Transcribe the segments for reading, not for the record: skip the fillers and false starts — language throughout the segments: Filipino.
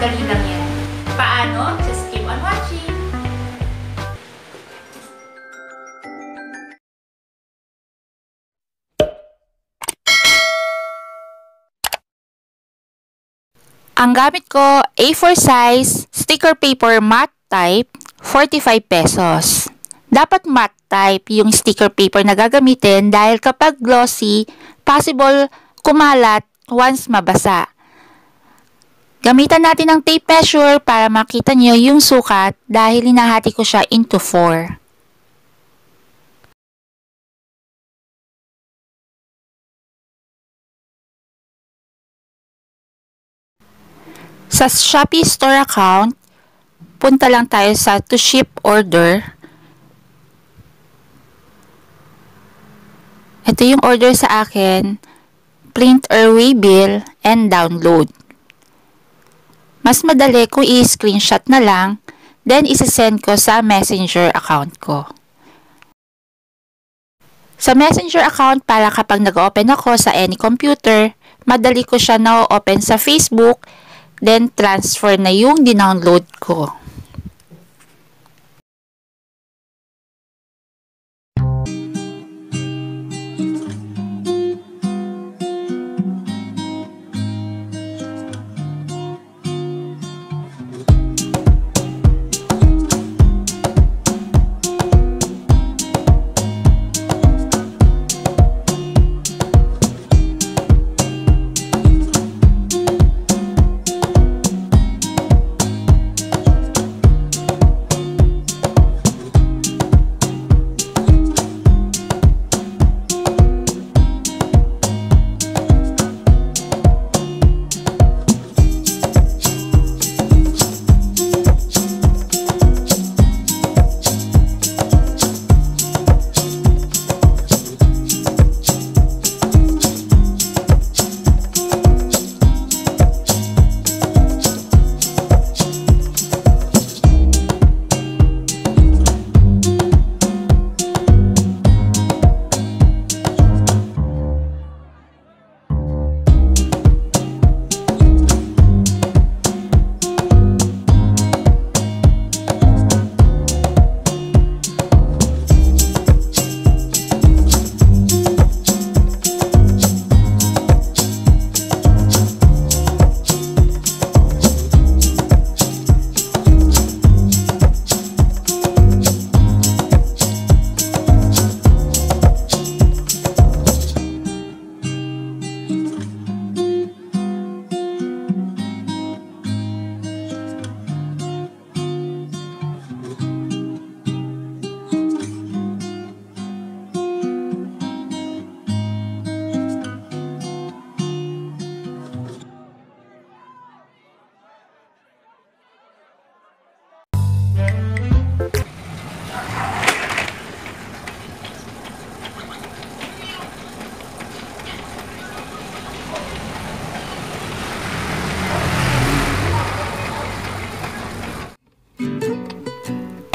dali lang yan. Paano? Just keep on watching! Ang gamit ko, A4 size, sticker paper matte type, 45 pesos. Dapat matte type yung sticker paper na gagamitin dahil kapag glossy, possible kumalat once mabasa. Gamitan natin ng tape measure para makita nyo yung sukat dahil hinahati ko siya into 4. Sa Shopee store account, punta lang tayo sa to ship order. Ito yung order sa akin, print or waybill and download. Mas madali kung i-screenshot na lang, then isa-send ko sa messenger account ko. Sa messenger account, para kapag nag-open ako sa any computer, madali ko siya na-open sa Facebook, then transfer na yung dinownload ko.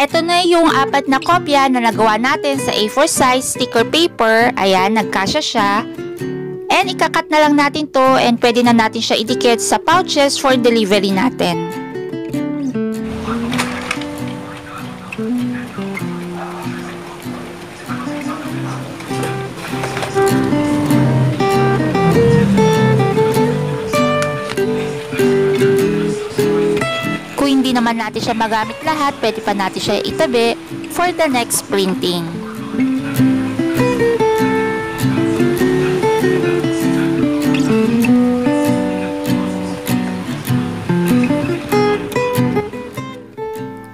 Ito na yung 4 na kopya na nagawa natin sa A4 size sticker paper. Ayan, nagkasya siya. And ikakat na lang natin to and pwede na natin siya idikit sa pouches for delivery natin. Kung hindi naman natin siya magamit lahat, pwede pa natin siya itabi for the next printing.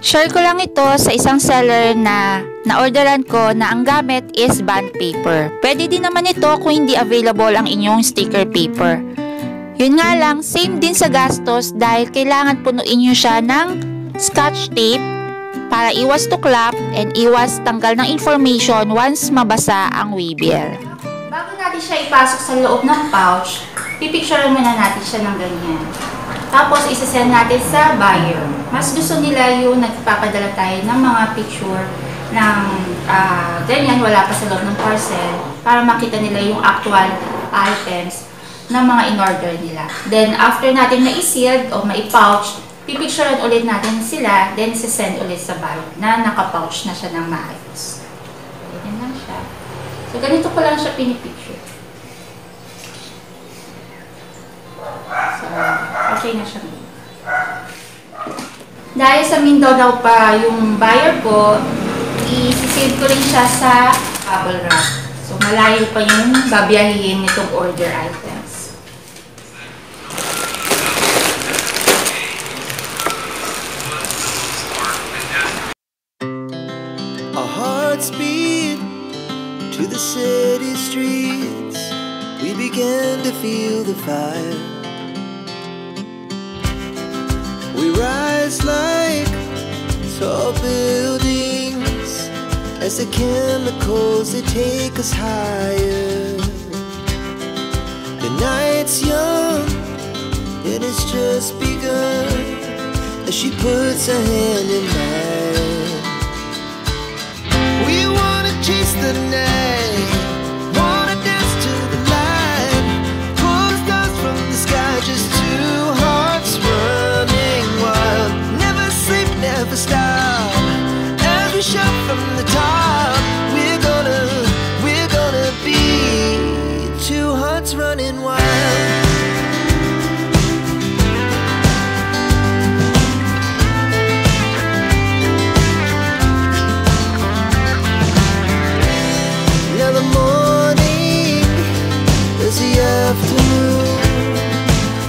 Share ko lang ito sa isang seller na na-orderan ko na ang gamit is bond paper. Pwede din naman ito kung hindi available ang inyong sticker paper. Yun nga lang, same din sa gastos dahil kailangan punuin nyo siya ng scotch tape para iwas tuklap and iwas tanggal ng information once mabasa ang waybill. Bago natin siya ipasok sa loob ng pouch, pipicturean muna natin siya ng ganyan. Tapos isasend natin sa buyer. Mas gusto nila yung nagpapadala tayo ng mga picture ng ganyan, wala pa sa loob ng parcel para makita nila yung actual items ng mga in-order nila. Then, after natin ma-sealed o ma-pouch, pipicturean ulit natin sila, then sisend ulit sa bag na naka-pouch na siya ng maayos. Ganyan lang siya. So, ganito ko lang siya pinipicture. So, okay na siya. Dahil sa Mindanao pa yung buyer ko, i-save ko rin siya sa bubble wrap. So, malayo pa yung babiyahin nitong order items. Our hearts beat to the city streets. We began to feel the fire. We rise like tall buildings as the chemicals, they take us higher. The night's young and it's just begun as she puts her hand in mine. We wanna chase the night, wanna dance to the light, pull stars from the sky, just two hearts running wild. Never sleep, never stop, as we shout from the top. We're gonna be two hearts running wild. Now the morning is the afternoon.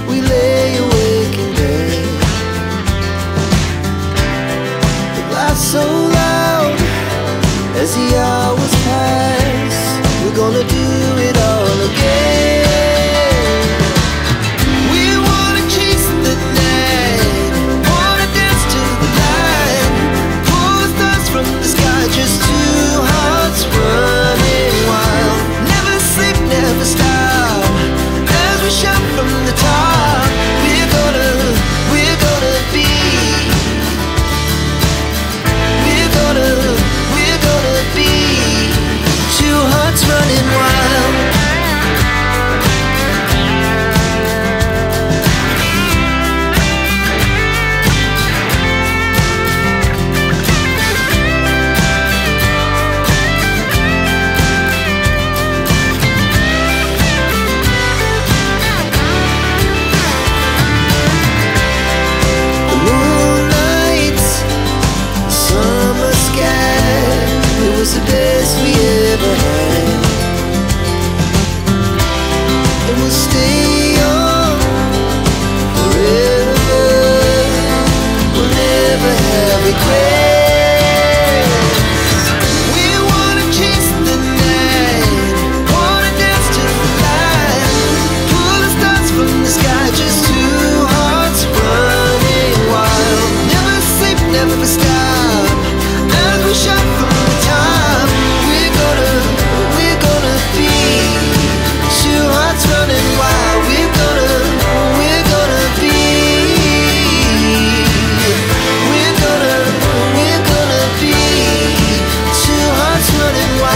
We lay awake in bed. The glass so loud as the hours pass. We're gonna do it all again. We wanna chase the night, wanna dance to the light, pull the stars from the sky, just two hearts running wild. Never sleep, never stop, as we shout from the top. We're gonna be, we're gonna be two hearts running wild. The moonlight, summer sky, it was the best we ever had. And we'll stay on forever. We'll never have regrets. We wanna chase the night, wanna dance to the light, pull the stars from the sky, just two hearts running wild. Never sleep, never stop, as we shout from the top. We're gonna be two hearts running wild. We're gonna be, we're gonna be two hearts running wild.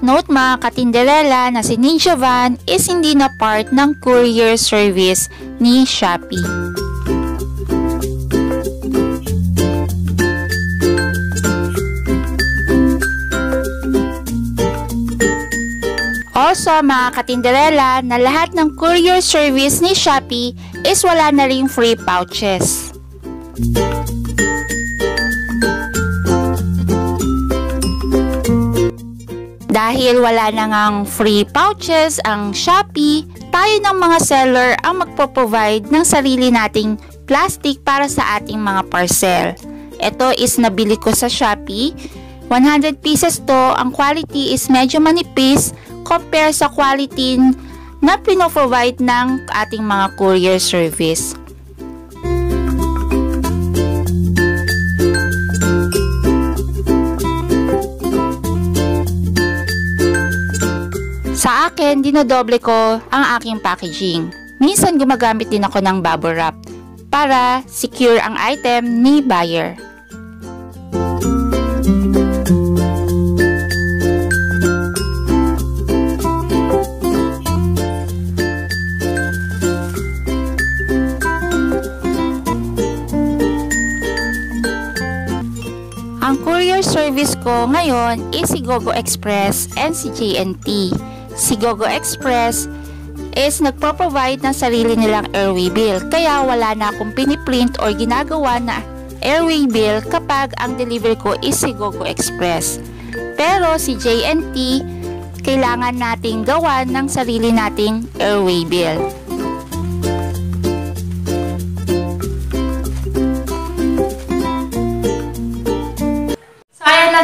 note mga katinderela na si Ninja Van is hindi na part ng courier service ni Shopee. Also mga katinderela na lahat ng courier service ni Shopee is wala na ring free pouches. Dahil wala na ngang free pouches ang Shopee, tayo ng mga seller ang magpo-provide ng sarili nating plastic para sa ating mga parcel. Ito is nabili ko sa Shopee. 100 pieces to, ang quality is medyo manipis compare sa quality na pino-provide ng ating mga courier service. Sa akin, dinodoble ko ang aking packaging. Minsan gumagamit din ako ng bubble wrap para secure ang item ni buyer. Ang courier service ko ngayon is si GoGo Express and si J&T. Si GoGo Express is nagpo-provide ng sarili nilang airway bill. Kaya wala na akong piniprint or ginagawa na airway bill kapag ang delivery ko is si GoGo Express. Pero si J&T, kailangan nating gawan ng sarili nating airway bill.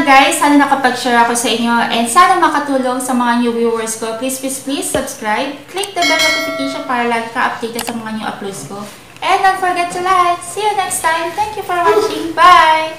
Guys, sana nakapag-share ako sa inyo and sana makatulong sa mga new viewers ko. Please subscribe, click the bell notification para lagi ka updated sa mga new uploads ko. And don't forget to like. See you next time. Thank you for watching. Bye!